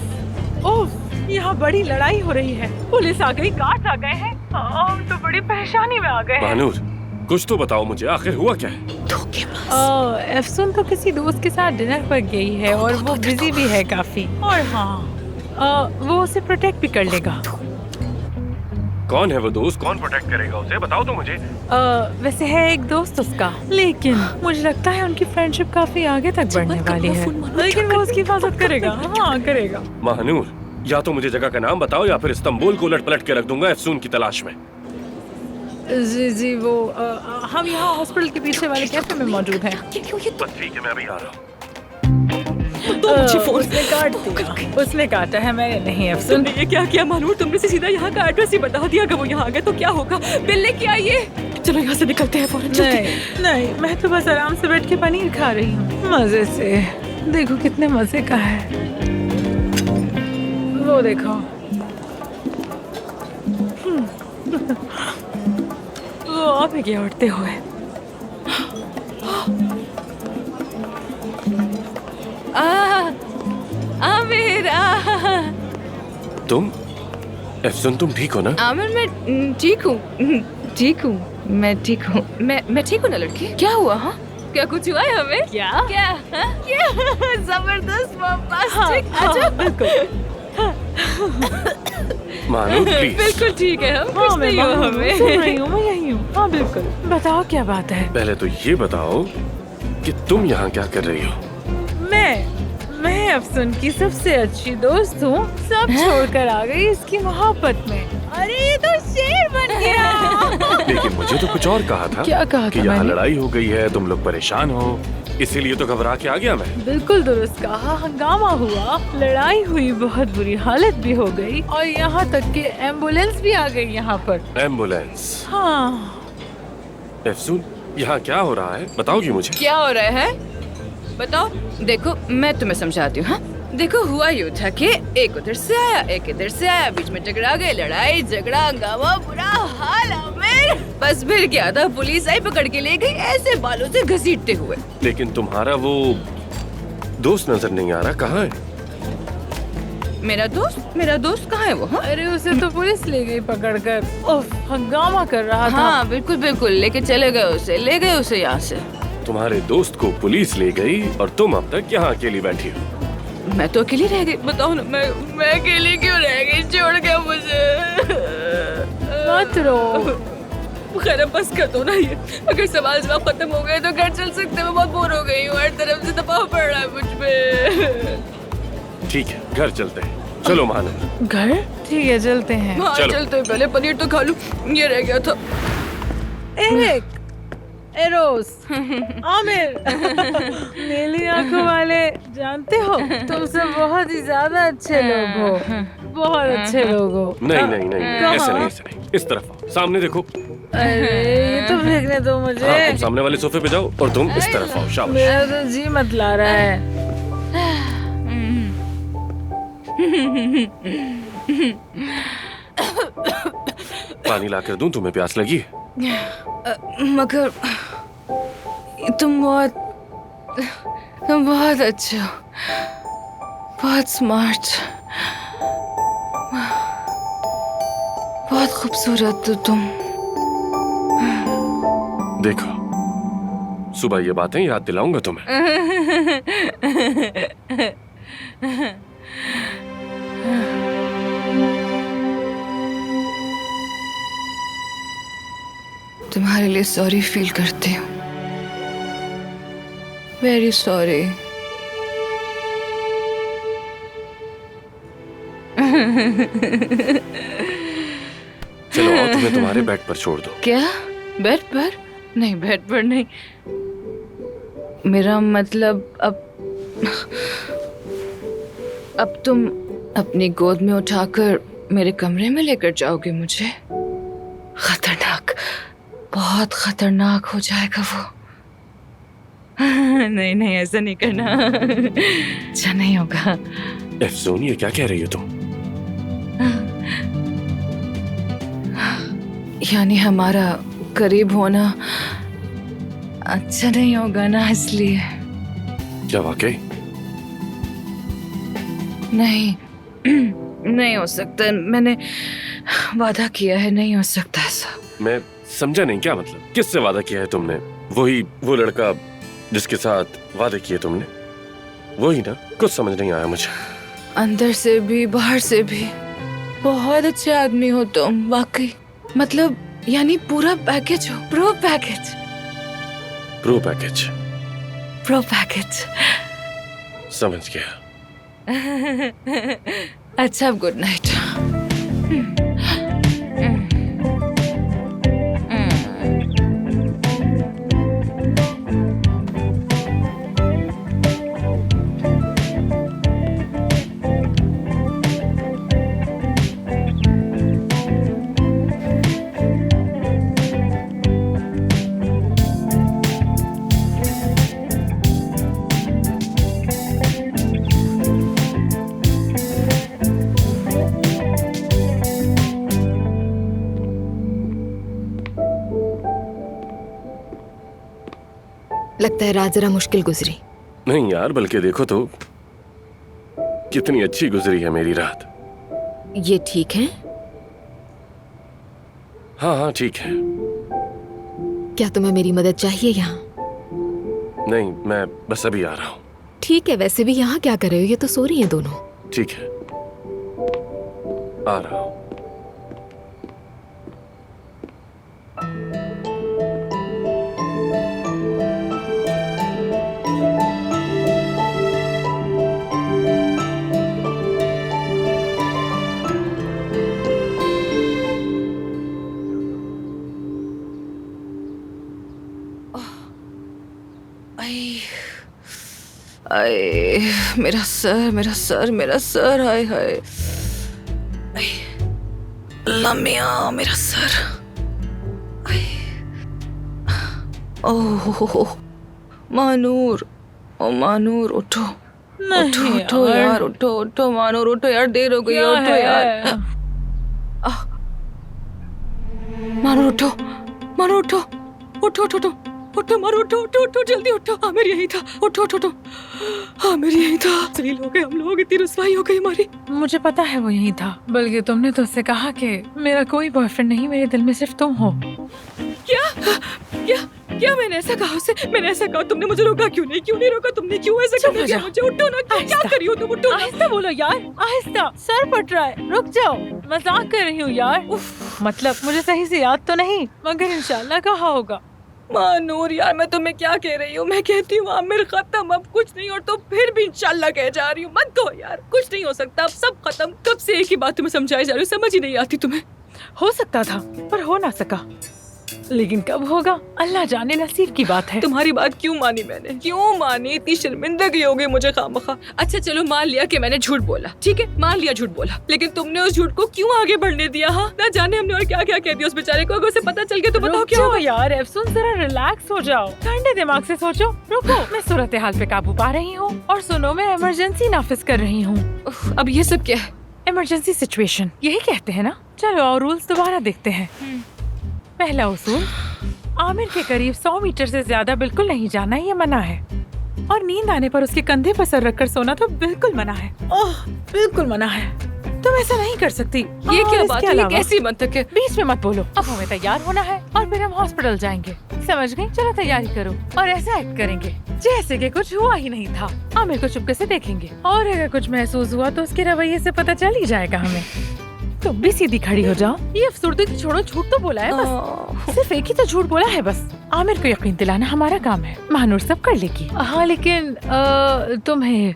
G: ओफ, यहाँ बड़ी लड़ाई हो रही है। पुलिस आ गई, गार्ड्स आ गए हैं। हम तो बड़ी परेशानी में आ गए हैं।
D: महानूर, कुछ तो बताओ मुझे, आखिर हुआ क्या है?
G: एफसून तो किसी दोस्त के साथ डिनर पर गई है और वो बिजी भी है काफी। और हाँ, वो उसे प्रोटेक्ट भी कर लेगा।
D: कौन है वो दोस्त? कौन प्रोटेक्ट करेगा उसे? बताओ तो मुझे।
G: वैसे है एक दोस्त उसका, लेकिन मुझे लगता है उनकी फ्रेंडशिप काफी आगे तक बढ़ने वाली है। लेकिन वो उसकी हिफाजत करेगा। हाँ करेगा।
D: महानूर, या तो मुझे जगह का नाम बताओ या फिर इस्तांबुल को उलट पलट के रख दूंगा एफसून की तलाश में।
G: जी जी, वो हम यहाँ हॉस्पिटल के पीछे वाले कैफे में मौजूद हैं।
D: बस ठीक है, मैं अभी आ रहा हूँ।
G: उसने काट दिया। उसने काटा है, मैंने नहीं। अफसोस।
A: तुमने ये क्या किया मानूर? तुमने से सीधा यहाँ का एड्रेस ही बता दिया। अगर वो यहाँ आ गए तो क्या होगा? बिल लेके आइए। चलो यहाँ से निकलते हैं फौरन।
G: नहीं नहीं, मैं तो बस आराम से बैठ के पनीर खा रही हूँ मजे से। देखो कितने मजे का है वो, देखो। वो आप ही क्या उठते हुए।
A: आमिर,
D: तुम? एफसून, तुम ठीक हो ना?
A: आमिर, मैं ठीक हूँ, ठीक हूँ, मैं ठीक हूँ। मैं ठीक हूँ ना लड़की? क्या हुआ? हाँ, क्या कुछ हुआ है हमें? क्या जबरदस्त बम्बास्टिक। अच्छा, बिल्कुल।
D: महानूर प्लीज।
A: बिल्कुल ठीक है। हम
G: हाँ,
A: कुछ नहीं हुआ हमें।
G: सुन रही हूँ, मैं यही हूँ। हाँ बिल्कुल, बताओ क्या बात है।
D: पहले तो ये बताओ कि तुम यहाँ क्या कर रही हो?
G: मैं अफसून की सबसे अच्छी दोस्त हूँ। सब छोड़कर आ गई इसकी मोहब्बत में। अरे ये तो शेर बन गया।
D: लेकिन मुझे तो कुछ और कहा था।
G: क्या कहा
D: कि
G: था
D: यहाँ
G: मैंने?
D: लड़ाई हो गई है, तुम लोग परेशान हो, इसीलिए तो घबरा के आ गया मैं।
G: बिल्कुल दुरुस्त कहा। हंगामा हुआ, लड़ाई हुई, बहुत बुरी हालत भी हो गई और यहाँ तक कि एम्बुलेंस भी आ गई यहाँ पर।
D: एम्बुलेंस?
G: हाँ।
D: एफसून, यहाँ क्या हो रहा है? बताओगी मुझे?
A: क्या हो रहा है? बताओ। देखो मैं तुम्हें समझाती हूँ। हाँ देखो हुआ यूँ था कि एक उधर से आया एक इधर से आया, बीच में टकरा गए, लड़ाई झगड़ा हंगामा, बुरा हाल आमिर। बस फिर क्या था, पुलिस आई पकड़ के ले गई ऐसे बालों से घसीटते हुए।
D: लेकिन तुम्हारा वो दोस्त नजर नहीं आ रहा, कहाँ है?
A: मेरा दोस्त कहाँ है वो? हाँ
G: अरे उसे तो पुलिस ले गई पकड़कर। उफ, हंगामा कर रहा था।
A: हाँ बिल्कुल बिल्कुल, लेके चले गए ले गए उसे यहाँ से।
D: तुम्हारे दोस्त को पुलिस ले गई और तुम अब तक यहाँ अकेली बैठी हो।
A: मैं तो अकेली रह गई, बताओ ना। मैं अकेली क्यों रह गई? छोड़ के मुझे
G: मत रो।
A: खैर अब बस कर दो ना ये। अगर सवाल जवाब खत्म हो गए तो घर चल सकते। मैं बहुत बोर हो गई हूँ, हर तरफ से दबाव पड़ रहा है मुझ पे।
D: ठीक है घर चलते हैं, चलो महानंद।
G: घर? ठीक है चलते हैं।
A: हाँ
D: चलो।
A: चलते हैं, पहले पनीर तो खा लूं, ये रह गया था।
G: एरिक, एरोस, आमिर, नीली आंखों वाले, जानते हो तुम सब बहुत ही ज्यादा अच्छे लोग हो, बहुत अच्छे लोग हो।
D: नहीं नहीं नहीं, ऐसे नहीं ऐसे नहीं, इस तरफ आओ, सामने देखो।
G: अरे ये तो फेंकने दो मुझे।
D: हाँ, तुम सामने वाले सोफे पे जाओ और तुम इस तरफ आओ, शाबाश।
G: मेरा तो जी मत ला रहा है।
D: पानी लाकर दूं, तुम्हें प्यास लगी है?
A: मगर तुम बहुत अच्छे हो, बहुत स्मार्ट, बहुत खूबसूरत हो तुम।
D: देखो सुबह ये बातें याद दिलाऊंगा तुम्हें।
A: तुम्हारे लिए सॉरी फील करती हूँ, वेरी सॉरी।
D: चलो आओ, तुम्हें तुम्हारे बेड पर छोड़ दो।
A: क्या? बेड पर? नहीं बेड पर नहीं, मेरा मतलब अब तुम अपनी गोद में उठाकर मेरे कमरे में लेकर जाओगे मुझे? खतरनाक, बहुत खतरनाक हो जाएगा वो। नहीं नहीं ऐसा नहीं करना, अच्छा नहीं होगा।
D: अफसून ये क्या कह रही हो तुम?
A: यानी हमारा करीब होना अच्छा नहीं होगा ना, इसलिए।
D: क्या वाकई?
A: नहीं नहीं हो सकता, मैंने वादा किया है, नहीं हो सकता ऐसा।
D: मैं समझा नहीं, क्या मतलब? किससे वादा किया है तुमने? वही वो लड़का जिसके साथ वादे किए तुमने, वही ना? कुछ समझ नहीं आया मुझे।
A: अंदर से भी बाहर से भी बहुत अच्छे आदमी हो तुम, वाकई। मतलब यानी पूरा पैकेज हो, pro package.
D: Pro package?
A: Pro package.
D: समझ गया।
A: अच्छा अब गुड नाइट।
E: लगता है रात जरा मुश्किल गुजरी।
D: नहीं यार, बल्कि देखो तो कितनी अच्छी गुजरी है मेरी रात।
E: ये ठीक है?
D: हाँ हाँ ठीक है।
E: क्या तुम्हें मेरी मदद चाहिए यहाँ?
D: नहीं, मैं बस अभी आ रहा हूँ।
E: ठीक है, वैसे भी यहाँ क्या कर रहे हो? ये तो सो रही हैं दोनों।
D: ठीक है, आ रहा हूँ।
A: आए मेरा सर, मेरा सर, मेरा सर, हाय हाय। लम्बिया मेरा सर। ओह महानूर, ओ मानूर उठो,
G: नहीं
A: उठो उठो यार, उठो उठो मानूर, उठो यार, देर हो गई है, उठो यार। मानूर उठो, मानूर उठो, उठो उठो उठो उठो, मानूर उठो उठो उठो, जल्दी उठो। आमिर यही था, उठो उठो उठो, आमिर यही था। सही हो गए हम लोग, इतनी रुसवाई हो गई हमारी।
G: मुझे पता है वो यही था, बल्कि तुमने तो उससे कहा कि मेरा कोई बॉयफ्रेंड नहीं, मेरे दिल में सिर्फ तुम हो।
A: क्या क्या क्या मैंने ऐसा कहा उसे? मैंने ऐसा कहा? तुमने मुझे रोका क्यों नहीं? क्यों नहीं रोका तुमने? क्यों ऐसा
G: चुप
A: करने
G: हो
A: दिया
G: जा।
A: मुझे? उठो ना, क्या कर रही हो तुम? उठो ना।
G: आहिस्ता बोलो यार, आहिस्ता, सर फट रहा है, रुक जाओ, मजाक कर रही हूँ यार। मतलब मुझे सही से याद तो नहीं, मगर इंशाल्लाह कहा होगा।
A: मानूर यार, मैं तुम्हें क्या कह रही हूँ? मैं कहती हूँ आमिर खत्म, अब कुछ नहीं, और तो फिर भी इंशाल्लाह कह जा रही हूँ। मत कहो यार, कुछ नहीं हो सकता, अब सब खत्म। कब से एक ही बात तुम्हें समझाई जा रही हूँ, समझ ही नहीं आती तुम्हें।
G: हो सकता था पर हो ना सका, लेकिन कब होगा अल्लाह जाने, नसीब की बात है।
A: तुम्हारी बात क्यों मानी मैंने? क्यों मानी? इतनी शर्मिंदगी हो गई मुझे खामखा। अच्छा चलो मान लिया कि मैंने झूठ बोला, ठीक है, मान लिया झूठ बोला, लेकिन तुमने उस झूठ को क्यों आगे बढ़ने दिया? हाँ, ना जाने हमने और क्या क्या कह दिया उस बेचारे को। अगर उसे पता चल गया तो बताओ क्या होगा?
G: यार अफसून, जरा रिलैक्स हो जाओ, ठंडे दिमाग से सोचो। रुको, मैं सूरत हाल पे काबू पा रही हूँ, और सुनो, मैं इमरजेंसी नाफिज कर रही हूँ।
A: अब ये सब क्या है?
G: इमरजेंसी सिचुएशन यही कहते हैं ना। चलो और रूल्स दोबारा देखते हैं। पहला उसूल, आमिर के करीब 100 मीटर से ज्यादा बिल्कुल नहीं जाना, ये मना है। और नींद आने पर उसके कंधे पर सर रखकर सोना तो बिल्कुल मना है। ओह, बिल्कुल मना है, तुम ऐसा नहीं कर सकती।
A: ये क्या बात है? ये कैसी मंतक है?
G: बीच में मत बोलो। अब हमें तैयार होना है और फिर हम हॉस्पिटल जाएंगे, समझ गई? चलो तैयारी करो और ऐसा एक्ट करेंगे जैसे कि कुछ हुआ ही नहीं था। आमिर को चुपके से देखेंगे, और अगर कुछ महसूस हुआ तो उसके रवैये से पता चल ही जाएगा हमें। तुम भी सीधी खड़ी हो जाओ। ये अफसुर्दगी छोड़ो, झूठ तो बोला है बस, सिर्फ एक ही तो झूठ बोला है बस। आमिर को यकीन दिलाना हमारा काम है, महानूर सब कर लेगी। हाँ, लेकिन तुम्हें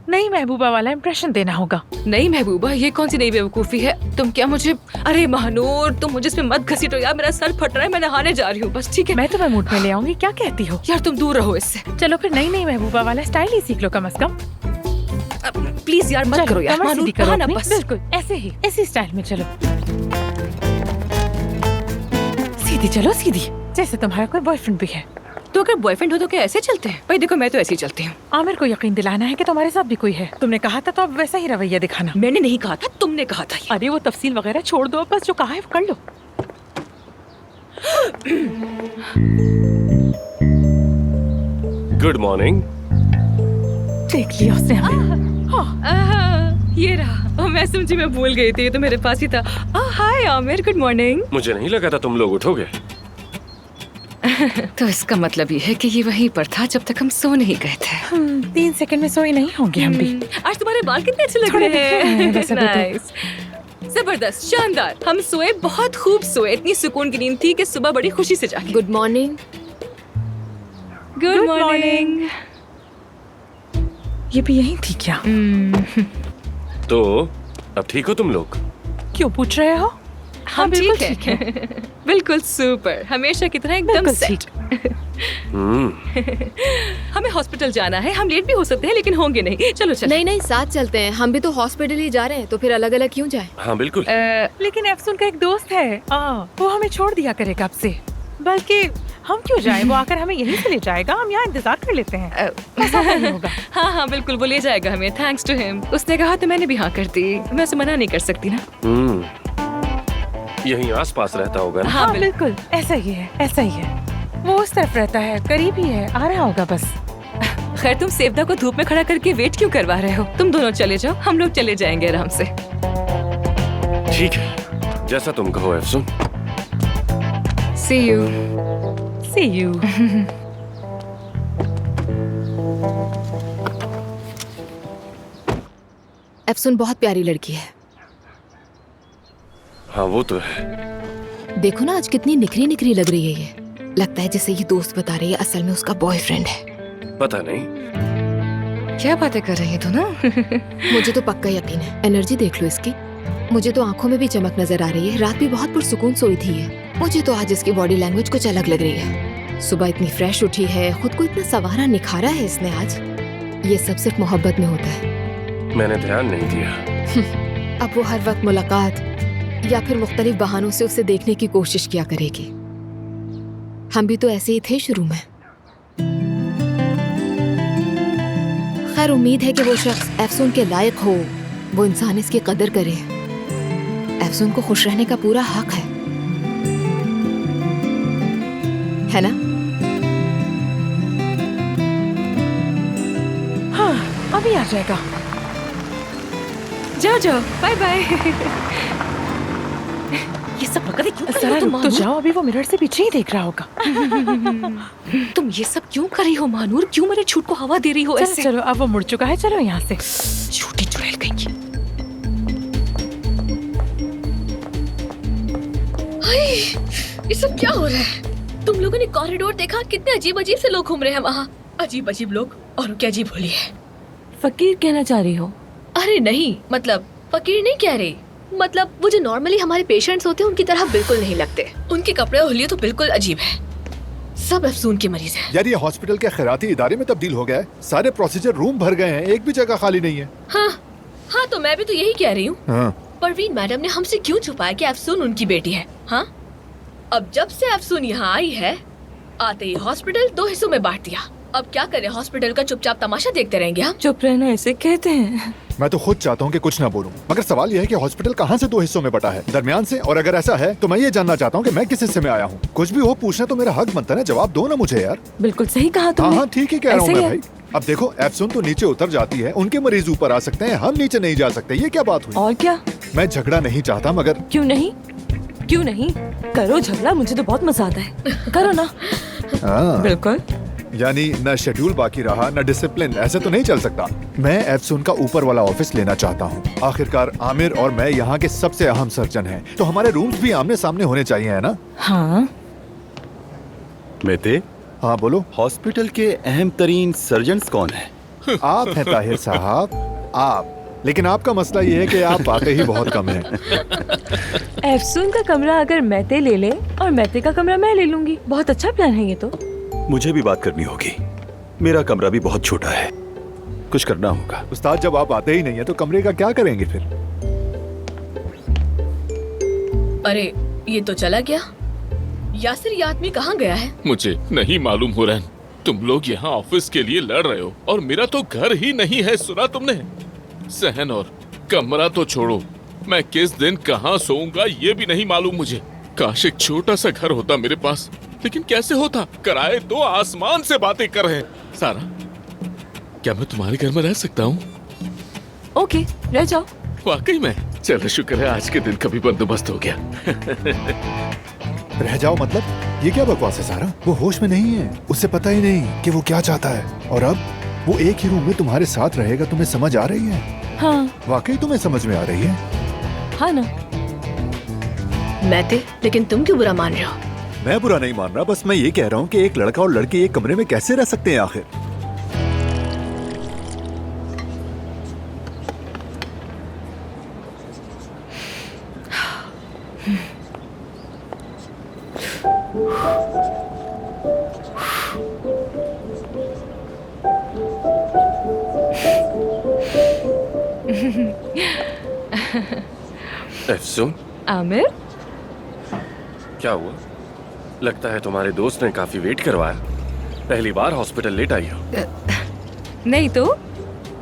G: नई महबूबा वाला इम्प्रेशन देना होगा।
A: नई महबूबा? ये कौन सी नई बेवकूफी है? तुम क्या मुझे... अरे महानूर, तुम मुझे इसमें मत घसीटो यार, मेरा सर फट रहा है, मैं नहाने जा रही हूँ बस, ठीक है?
G: मैं तुम्हें मूड में ले आऊंगी, क्या कहती हो?
A: यार तुम दूर रहो इससे।
G: चलो फिर नई महबूबा वाला स्टाइल ही सीख लो कम से कम।
A: प्लीज यार मत करो यार,
G: सीधी करो
A: ना
G: अपनी,
A: बस।
G: बिल्कुल ऐसे ही, इसी स्टाइल में चलो। सीधी चलो, सीधी, जैसे तुम्हारा कोई बॉयफ्रेंड भी है।
A: तो अगर बॉयफ्रेंड हो तो क्या ऐसे चलते हैं? भाई देखो, मैं तो ऐसे ही चलती हूँ।
G: आमिर को यकीन दिलाना है कि तुम्हारे साथ भी कोई है। तुमने कहा था तो अब वैसा ही रवैया दिखाना।
A: मैंने नहीं कहा था, तुमने कहा था।
G: अरे वो तफसील वगैरह छोड़ दो, बस जो कहा है वो कर लो।
D: Good morning.
G: देख लिया उसने हमें।
A: ये रहा। मैं समझी, मैं भूल गई थी, ये तो मेरे पास ही था। हाय आमिर, गुड मॉर्निंग।
D: मुझे नहीं लगा था तुम लोग उठोगे।
A: तो इसका मतलब ये है कि ये वहीं पर था जब तक हम सो नहीं गए थे।
G: 3 सेकंड में सोई नहीं होंगे हम भी।
A: आज तुम्हारे बाल कितने अच्छे लग
G: थोड़े
A: रहे
G: दिख रहे हैं, वैसे भी तो।
A: Nice. जबरदस्त, शानदार। हम सोए, बहुत खूब सोए, इतनी सुकून की नींद थी कि सुबह बड़ी खुशी से जागी।
J: Good morning.
A: Good morning.
G: ये भी यही थी क्या?
D: तो अब ठीक हो तुम लोग?
G: क्यों पूछ रहे हो?
A: हम
G: बिल्कुल
A: ठीक है। बिल्कुल सुपर, हमेशा की तरह एकदम
G: बिल्कुल
A: सेट। हमें हॉस्पिटल जाना है, हम लेट भी हो सकते हैं लेकिन होंगे नहीं। चलो चलो।
J: नहीं नहीं, साथ चलते हैं, हम भी तो हॉस्पिटल ही जा रहे हैं, तो फिर अलग अलग क्यों जाए?
D: हाँ बिल्कुल।
G: लेकिन अफसून का एक दोस्त है, वो हमें छोड़ दिया करेगा अब से। बल्कि हम क्यों जाएं, वो आकर हमें यहीं से ले जाएगा, हम यहाँ इंतजार कर लेते हैं। ऐसा नहीं होगा।
A: हाँ हाँ बिल्कुल, वो ले जाएगा हमें, थैंक्स टू हिम। उसने कहा तो मैंने भी हाँ कर दी, मैं उसे मना नहीं कर सकती ना।
D: यहीं आसपास रहता होगा ना?
G: हाँ बिल्कुल, ऐसा ही है, ऐसा ही है। वो उस तरफ रहता है, करीब ही है, आ रहा होगा बस।
A: खैर तुम सेवदा को धूप में खड़ा करके वेट क्यों करवा रहे हो? तुम दोनों चले जाओ, हम लोग चले जाएंगे आराम से।
D: ठीक है, जैसा तुम कहो अफसून।
A: See you.
G: See you.
J: अफसून बहुत प्यारी लड़की है।
D: हाँ वो तो है।
J: देखो ना आज कितनी निखरी निखरी लग रही है ये। लगता है जैसे ये दोस्त बता रही है, असल में उसका बॉयफ्रेंड है।
D: पता नहीं
A: क्या बातें कर रही हो ना?
J: मुझे तो पक्का यकीन है, एनर्जी देख लो इसकी। मुझे तो आंखों में भी चमक नजर आ रही है। रात भी बहुत पुरसुकून सोई थी ये। मुझे तो आज इसकी बॉडी लैंग्वेज कुछ अलग लग रही है। सुबह इतनी फ्रेश उठी है, खुद को इतना संवारा निखारा है इसने आज। ये सब सिर्फ मोहब्बत में होता है।
D: मैंने ध्यान नहीं दिया।
J: अब वो हर वक्त मुलाकात या फिर मुख्तलिफ बहानों से उसे देखने की कोशिश किया करेगी। हम भी तो ऐसे ही थे शुरू में।
E: खैर उम्मीद है कि वो शख्स अफसून के लायक हो, वो इंसान इसकी कदर करे। अफसून को खुश रहने का पूरा हक है ना?
G: हाँ, अभी आ जाएगा।
A: जाओ जाओ, बाय बाय।
E: ये सब पकड़े क्यों कर रही
G: सारा
E: हो तुम
G: रुक तो
E: मानूर?
G: जाओ, अभी वो मिरर से पीछे ही देख रहा होगा।
E: तुम ये सब क्यों कर रही हो मानूर? क्यों मेरे झूठ को हवा दे रही हो
G: चलो
E: ऐसे?
G: चलो, अब वो मुड़ चुका है, चलो यहाँ से।
E: झूठी चुड़ैल कहीं की। हाय, ये सब क्या हो रहा है? तुम लोगों ने कॉरिडोर देखा? कितने अजीब अजीब से लोग घूम रहे हैं वहाँ। अजीब अजीब लोग। और क्या अजीब होली है?
A: फकीर कहना चाह रही हो?
E: अरे नहीं, मतलब फकीर नहीं कह रही। मतलब वो जो नॉर्मली हमारे पेशेंट्स होते हैं उनकी तरह बिल्कुल नहीं लगते। उनके कपड़े और हुलिये तो बिल्कुल अजीब है। सब अफसून के मरीज हैं।
L: यार ये हॉस्पिटल के खैराती इदारे में तब्दील हो गया है। सारे प्रोसीजर रूम भर गए हैं, एक भी जगह खाली नहीं है।
E: हाँ तो मैं भी तो यही कह रही हूँ।
L: हाँ।
E: परवीन मैडम ने हमसे क्यों छुपाया कि अफसून उनकी बेटी है? हाँ, अब जब से अफसून यहाँ आई है, आते ही हॉस्पिटल 2 हिस्सों में बांट दिया। अब क्या करें, हॉस्पिटल का चुपचाप तमाशा देखते रहेंगे हम?
A: चुप रहना ऐसे कहते हैं।
L: मैं तो खुद चाहता हूँ कि कुछ ना बोलूं, मगर सवाल यह है कि हॉस्पिटल कहाँ से 2 हिस्सों में बटा है, दरमियान से? और अगर ऐसा है तो मैं ये जानना चाहता हूँ कि मैं किस हिस्से में आया हूँ। कुछ भी हो, पूछना तो मेरा हक बनता है। जवाब दो ना मुझे यार।
A: बिल्कुल सही कहा
L: हाँ
A: तुमने।
L: हाँ ठीक ही कह रहा हूँ
A: ऐसे
L: मैं
A: ही
L: भाई। अब देखो, अफसून तो नीचे उतर जाती है, उनके मरीज ऊपर आ सकते हैं, हम नीचे नहीं जा सकते। ये क्या बात हुई?
A: और क्या?
L: मैं झगड़ा नहीं चाहता, मगर
A: क्यों नहीं? क्यों नहीं? करो झगड़ा, मुझे तो बहुत मजा आता है। करो ना।
L: हाँ।
A: बिल्कुल।
L: यानी न शेड्यूल बाकी रहा न डिसिप्लिन। ऐसे तो नहीं चल सकता। मैं अफसून का ऊपर वाला ऑफिस लेना चाहता हूँ। आखिरकार आमिर और मैं यहाँ के सबसे अहम सर्जन हैं, तो हमारे रूम्स भी आमने सामने होने चाहिए, है ना?
A: हाँ।
B: मेहते,
L: हाँ बोलो।
B: हॉस्पिटल के अहम तरीन सर्जन्स कौन है?
L: आप हैं ताहिर साहब, आप। लेकिन आपका मसला ये है कि आप आते ही बहुत कम हैं।
A: अफसून का कमरा अगर मैते ले ले और मैते का कमरा मैं ले लूंगी, बहुत अच्छा प्लान है ये तो।
B: मुझे भी बात करनी होगी। मेरा कमरा भी बहुत छोटा है, कुछ करना होगा।
L: उस्ताद, जब आप आते ही नहीं है तो कमरे का क्या करेंगे फिर?
E: अरे ये तो चला गया। यासिर, ये आदमी कहाँ गया है?
M: मुझे नहीं मालूम हो रहा। तुम लोग यहाँ ऑफिस के लिए लड़ रहे हो और मेरा तो घर ही नहीं है, सुना तुमने? सहन और कमरा तो छोड़ो, मैं किस दिन कहाँ सोऊंगा ये भी नहीं मालूम मुझे। काश एक छोटा सा घर होता मेरे पास, लेकिन कैसे होता? किराए तो आसमान से बातें कर रहे हैं। सारा, क्या मैं तुम्हारे घर में रह सकता हूँ?
A: ओके, रह जाओ।
M: वाकई में? चलो शुक्र है आज के दिन का भी बंदोबस्त हो गया।
L: रह जाओ मतलब? ये क्या बकवास है सारा? वो होश में नहीं है, उसे पता ही नहीं कि वो क्या चाहता है। और अब वो एक ही रूम में तुम्हारे साथ रहेगा। तुम्हें समझ आ रही है?
A: हाँ।
L: वाकई तुम्हें समझ में आ रही है?
A: हाँ ना।
E: मैते, लेकिन तुम क्यों बुरा मान रहे हो?
L: मैं बुरा नहीं मान रहा, बस मैं ये कह रहा हूँ कि एक लड़का और लड़की एक कमरे में कैसे रह सकते हैं आखिर?
D: अफसून,
A: आमिर,
D: क्या हुआ? लगता है तुम्हारे दोस्त ने काफी वेट करवाया। पहली बार हॉस्पिटल लेट आई हो।
A: नहीं तो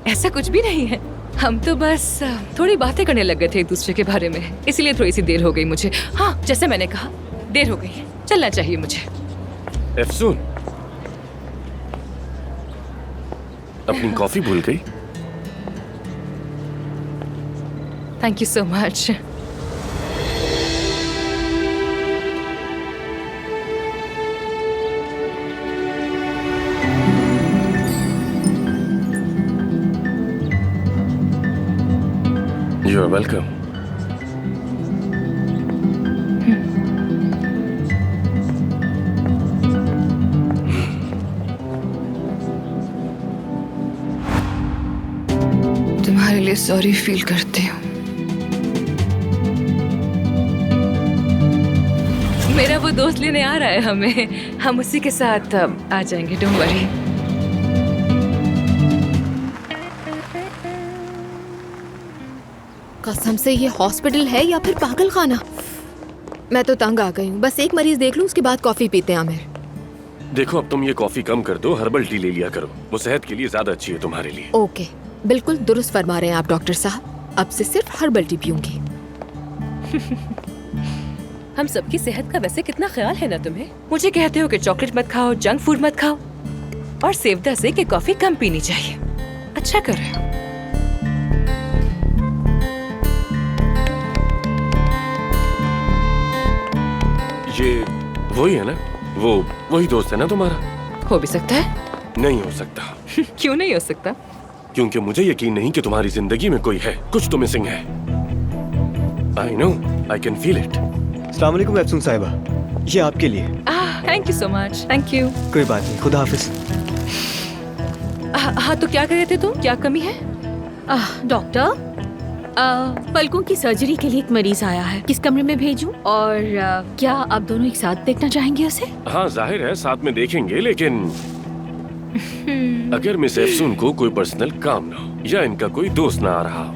A: ऐसा कुछ भी नहीं है। हम तो बस थोड़ी बातें करने लग गए थे एक दूसरे के बारे में, इसलिए थोड़ी सी देर हो गई मुझे। हाँ, जैसे मैंने कहा, देर हो गई है, चलना चाहिए मुझे।
D: अफसून, अपनी कॉफी भूल गई?
A: Thank you so much.
D: You are welcome.
A: तुम्हारे लिए सॉरी फील करती हूँ। मेरा वो दोस्त लेने आ रहा है हमें, हम उसी के साथ आ जाएंगे, डोंट वरी।
E: कसम से ये हॉस्पिटल है या फिर पागल खाना? मैं तो तंग आ गई हूँ। बस एक मरीज देख लूँ, उसके बाद कॉफी पीते हैं आमिर।
D: देखो अब तुम ये कॉफी कम कर दो, हर्बल टी ले लिया करो, वो सेहत के लिए ज्यादा अच्छी है तुम्हारे लिए।
E: ओके, बिल्कुल दुरुस्त फरमा रहे हैं आप डॉक्टर साहब। अब से सिर्फ हर्बल टी पीऊंगी।
A: हम सबकी सेहत का वैसे कितना ख्याल है ना तुम्हें। मुझे कहते हो कि चॉकलेट मत खाओ, जंक फूड मत खाओ, और सेवदा से कि कॉफी कम पीनी चाहिए। अच्छा कर रहे हो।
D: ये वही है ना, वही दोस्त है ना तुम्हारा?
A: हो भी सकता है।
D: नहीं हो सकता।
A: क्यों नहीं हो सकता?
D: क्योंकि मुझे यकीन नहीं कि तुम्हारी जिंदगी में कोई है, कुछ तो मिसिंग है। I know, I can feel it.
K: अस्सलाम वालेकुम एफसून साहिबा, ये आपके लिए।
A: Thank you so much. Thank you.
K: कोई बात नहीं, खुदा हाफिज।
A: हाँ, तो क्या कह रहे थे तुम? क्या कमी है?
E: डॉक्टर, पलकों की सर्जरी के लिए एक मरीज आया है। किस कमरे में भेजूं? और क्या आप दोनों एक साथ देखना चाहेंगे उसे?
D: हाँ जाहिर है साथ में देखेंगे, लेकिन अगर मिस एफसून को कोई पर्सनल काम ना हो या इनका कोई दोस्त ना आ रहा हो।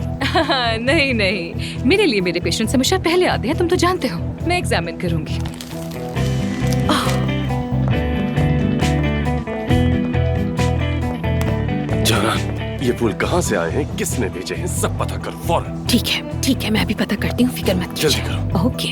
A: नहीं नहीं, मेरे लिए मेरे पेशेंट हमेशा पहले आते हैं, तुम तो जानते हो। मैं एग्जामिन करूंगी।
D: जान, ये फूल कहाँ से आए हैं, किसने भेजे हैं, सब पता कर फौरन।
E: ठीक है, मैं भी पता करती हूँ, फिक्र मत कीजिए।
D: जल्दी करो।
E: ओके।